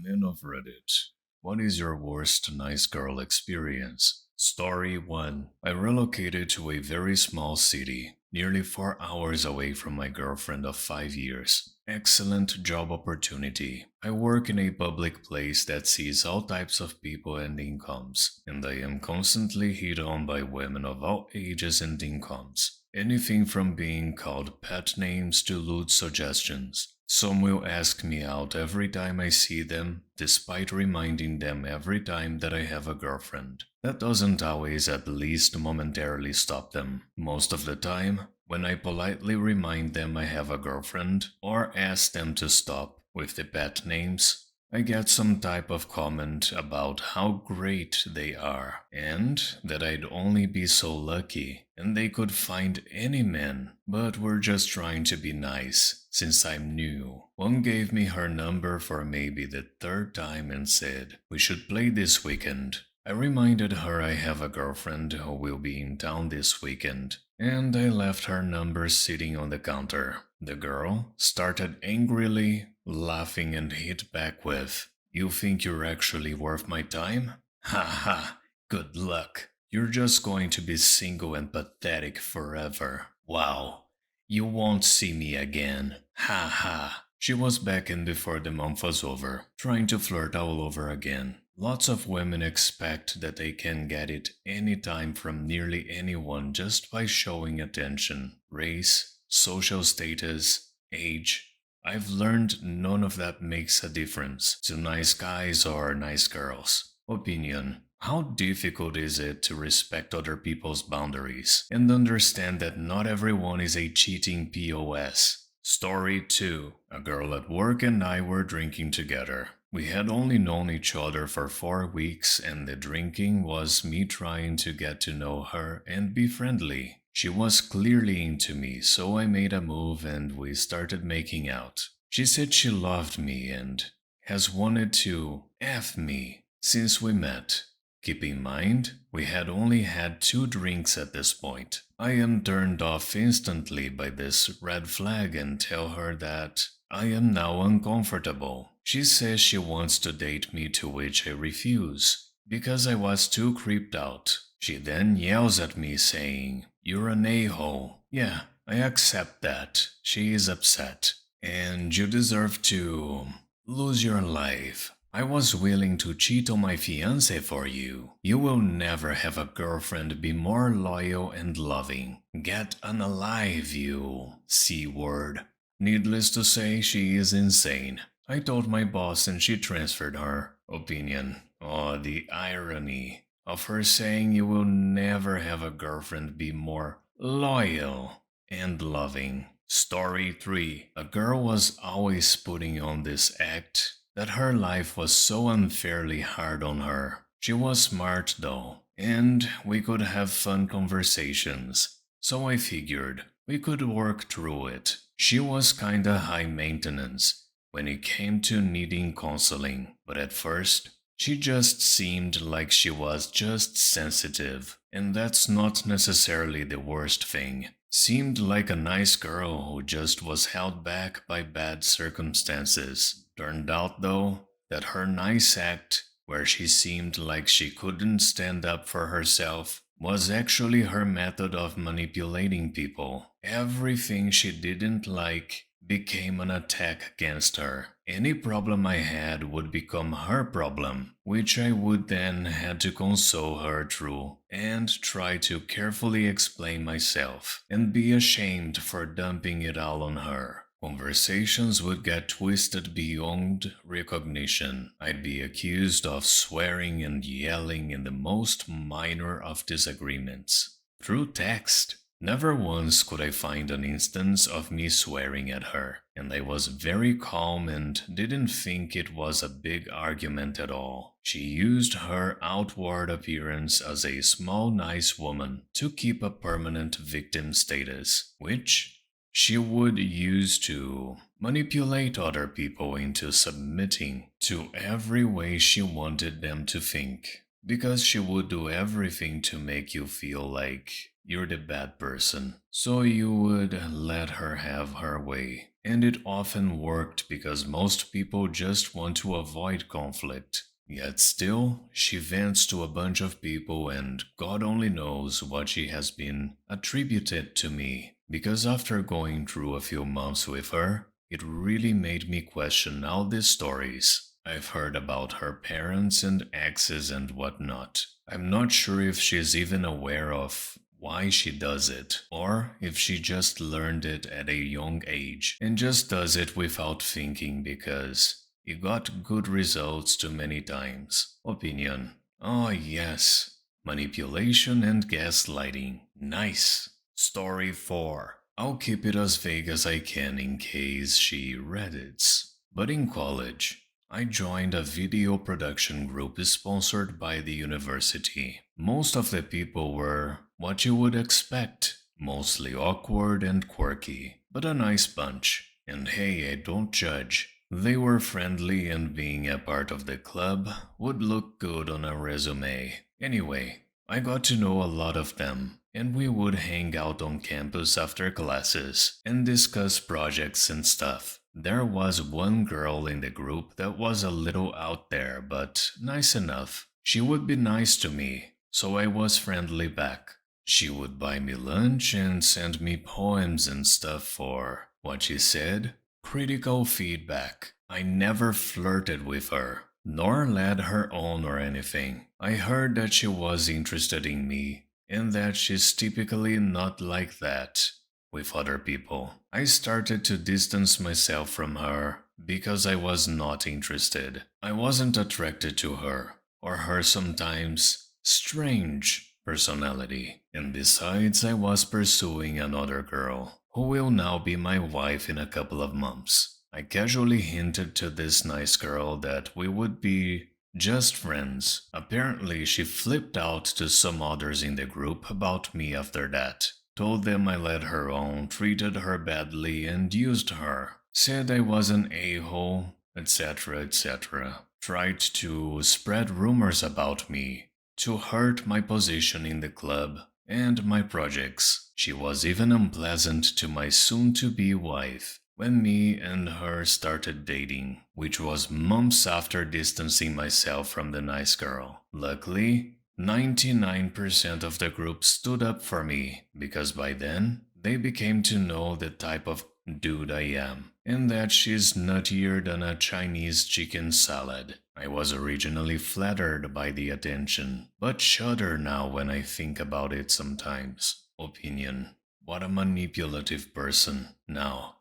admin of Reddit. What is your worst nice girl experience? Story 1. I relocated to a very small city, nearly 4 hours away from my girlfriend of 5 years. Excellent job opportunity. I work in a public place that sees all types of people and incomes, and I am constantly hit on by women of all ages and incomes. Anything from being called pet names to lewd suggestions. Some will ask me out every time I see them, despite reminding them every time that I have a girlfriend. That doesn't always, at least momentarily, stop them. Most of the time, when I politely remind them I have a girlfriend, or ask them to stop with the pet names, I get some type of comment about how great they are, and that I'd only be so lucky, and they could find any man, but we're just trying to be nice, since I'm new. One gave me her number for maybe the third time and said, we should play this weekend. I reminded her I have a girlfriend who will be in town this weekend, and I left her number sitting on the counter. The girl started angrily laughing and hit back with, you think you're actually worth my time? Ha ha, good luck. You're just going to be single and pathetic forever. Wow, you won't see me again. Ha ha. She was back in before the month was over, trying to flirt all over again. Lots of women expect that they can get it anytime from nearly anyone just by showing attention. Race, social status, age. I've learned none of that makes a difference to nice guys or nice girls. Opinion. How difficult is it to respect other people's boundaries and understand that not everyone is a cheating POS? Story 2. A girl at work and I were drinking together. We had only known each other for 4 weeks, and the drinking was me trying to get to know her and be friendly. She was clearly into me, so I made a move and we started making out. She said she loved me and has wanted to F me since we met. Keep in mind, we had only had 2 drinks at this point. I am turned off instantly by this red flag and tell her that I am now uncomfortable. She says she wants to date me, to which I refuse, because I was too creeped out. She then yells at me saying, you're an a-hole. Yeah, I accept that. She is upset. And you deserve to lose your life. I was willing to cheat on my fiancé for you. You will never have a girlfriend be more loyal and loving. Get unalive, you C-word. Needless to say, she is insane. I told my boss and she transferred her. Opinion. Oh, the irony of her saying you will never have a girlfriend be more loyal and loving. Story 3. A girl was always putting on this act that her life was so unfairly hard on her. She was smart though, and we could have fun conversations. So I figured we could work through it. She was kinda high maintenance when it came to needing counseling, but at first, she just seemed like she was just sensitive, and that's not necessarily the worst thing. Seemed like a nice girl who just was held back by bad circumstances. Turned out, though, that her nice act, where she seemed like she couldn't stand up for herself, was actually her method of manipulating people. Everything she didn't like became an attack against her. Any problem I had would become her problem, which I would then had to console her through and try to carefully explain myself and be ashamed for dumping it all on her. Conversations would get twisted beyond recognition. I'd be accused of swearing and yelling in the most minor of disagreements. Through text. Never once could I find an instance of me swearing at her, and I was very calm and didn't think it was a big argument at all. She used her outward appearance as a small nice woman to keep a permanent victim status, which she would use to manipulate other people into submitting to every way she wanted them to think, because she would do everything to make you feel like you're the bad person, so you would let her have her way. And it often worked because most people just want to avoid conflict. Yet still, she vents to a bunch of people, and God only knows what she has been attributed to me. Because after going through a few months with her, it really made me question all these stories I've heard about her parents and exes and whatnot. I'm not sure if she's even aware of why she does it, or if she just learned it at a young age and just does it without thinking because it got good results too many times. Opinion. Oh, yes. Manipulation and gaslighting. Nice. Story 4. I'll keep it as vague as I can in case she reddits. But in college, I joined a video production group sponsored by the university. Most of the people were what you would expect, mostly awkward and quirky, but a nice bunch. And hey, I don't judge. They were friendly, and being a part of the club would look good on a resume. Anyway, I got to know a lot of them, and we would hang out on campus after classes and discuss projects and stuff. There was one girl in the group that was a little out there, but nice enough. She would be nice to me, so I was friendly back. She would buy me lunch and send me poems and stuff for, what she said, critical feedback. I never flirted with her, nor led her on or anything. I heard that she was interested in me, and that she's typically not like that with other people. I started to distance myself from her because I was not interested. I wasn't attracted to her, or her sometimes strange personality. And besides, I was pursuing another girl, who will now be my wife in a couple of months. I casually hinted to this nice girl that we would be just friends. Apparently, she flipped out to some others in the group about me after that. Told them I led her on, treated her badly, and used her. Said I was an a-hole, etc., etc. Tried to spread rumors about me, to hurt my position in the club and my projects. She was even unpleasant to my soon-to-be wife when me and her started dating, which was months after distancing myself from the nice girl. Luckily, 99% of the group stood up for me because by then they became to know the type of dude I am, and that she's nuttier than a Chinese chicken salad. I was originally flattered by the attention, but shudder now when I think about it sometimes. Opinion. What a manipulative person. Now,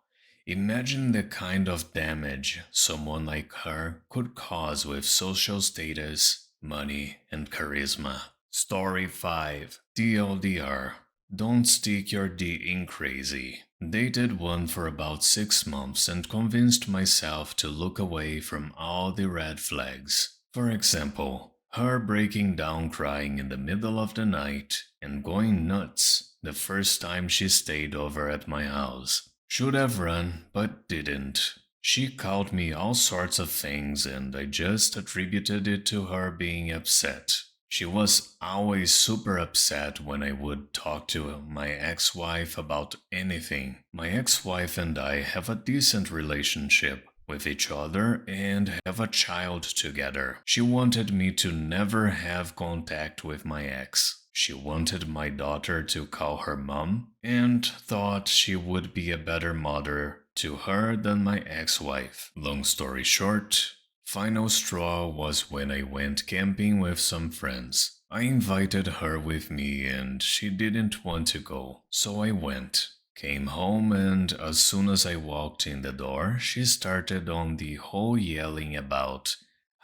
imagine the kind of damage someone like her could cause with social status, money, and charisma. Story 5. TLDR. Don't stick your D in crazy. Dated one for about 6 months and convinced myself to look away from all the red flags. For example, her breaking down crying in the middle of the night and going nuts the first time she stayed over at my house. Should have run, but didn't. She called me all sorts of things and I just attributed it to her being upset. She was always super upset when I would talk to my ex-wife about anything. My ex-wife and I have a decent relationship with each other and have a child together. She wanted me to never have contact with my ex. She wanted my daughter to call her mom and thought she would be a better mother to her than my ex-wife. Long story short, final straw was when I went camping with some friends. I invited her with me and she didn't want to go, so I went. Came home and as soon as I walked in the door, she started on the whole yelling about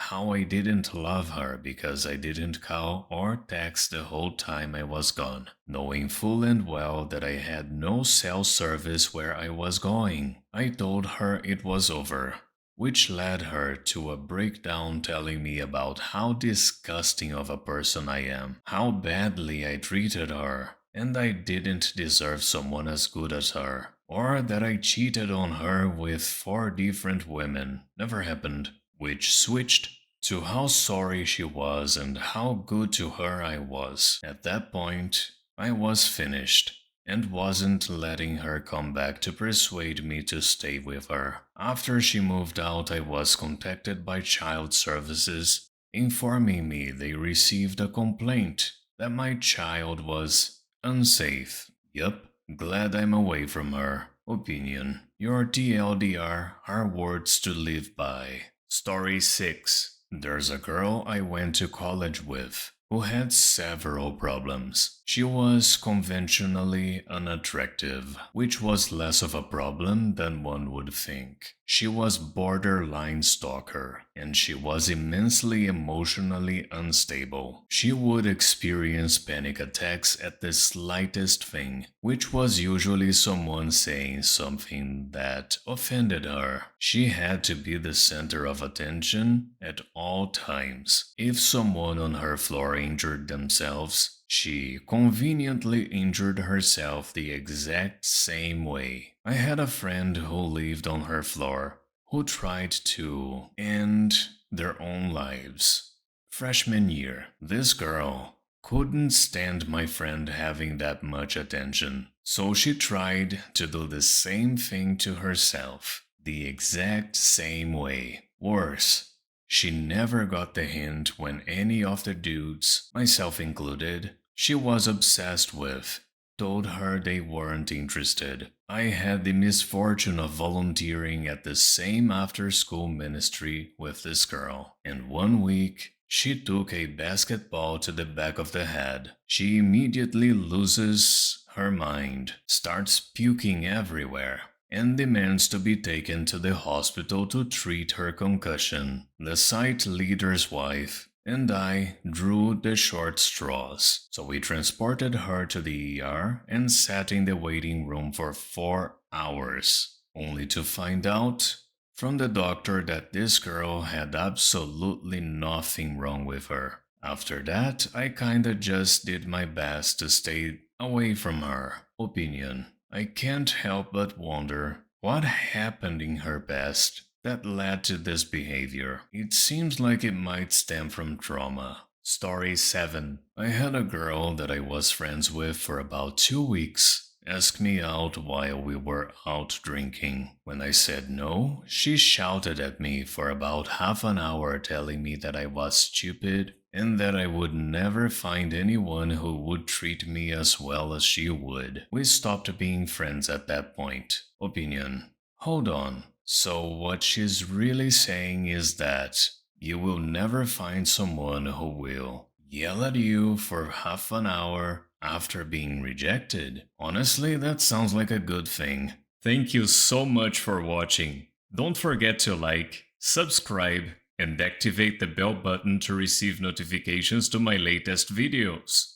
how I didn't love her because I didn't call or text the whole time I was gone, knowing full and well that I had no cell service where I was going. I told her it was over, which led her to a breakdown telling me about how disgusting of a person I am, how badly I treated her, and I didn't deserve someone as good as her, or that I cheated on her with 4 different women. Never happened. Which switched to how sorry she was and how good to her I was. At that point, I was finished, and wasn't letting her come back to persuade me to stay with her. After she moved out, I was contacted by child services, informing me they received a complaint that my child was unsafe. Yup, glad I'm away from her. Opinion. Your TLDR are words to live by. Story 6. There's a girl I went to college with who had several problems. She was conventionally unattractive, which was less of a problem than one would think. She was borderline stalker, and she was immensely emotionally unstable. She would experience panic attacks at the slightest thing, which was usually someone saying something that offended her. She had to be the center of attention at all times. If someone on her floor injured themselves, she conveniently injured herself the exact same way. I had a friend who lived on her floor who tried to end their own lives. Freshman year, this girl couldn't stand my friend having that much attention, so she tried to do the same thing to herself, the exact same way. Worse, she never got the hint when any of the dudes, myself included, she was obsessed with, told her they weren't interested. I had the misfortune of volunteering at the same after-school ministry with this girl, and one week she took a basketball to the back of the head. She immediately loses her mind, starts puking everywhere, and demands to be taken to the hospital to treat her concussion. The site leader's wife and I drew the short straws, so we transported her to the ER and sat in the waiting room for 4 hours, only to find out from the doctor that this girl had absolutely nothing wrong with her. After that, I kinda just did my best to stay away from her. Opinion. I can't help but wonder what happened in her past that led to this behavior. It seems like it might stem from trauma. Story 7. I had a girl that I was friends with for about 2 weeks ask me out while we were out drinking. When I said no, she shouted at me for about half an hour telling me that I was stupid and that I would never find anyone who would treat me as well as she would. We stopped being friends at that point. Opinion. Hold on. So what she's really saying is that you will never find someone who will yell at you for half an hour after being rejected. Honestly, that sounds like a good thing. Thank you so much for watching. Don't forget to like, subscribe, and activate the bell button to receive notifications to my latest videos.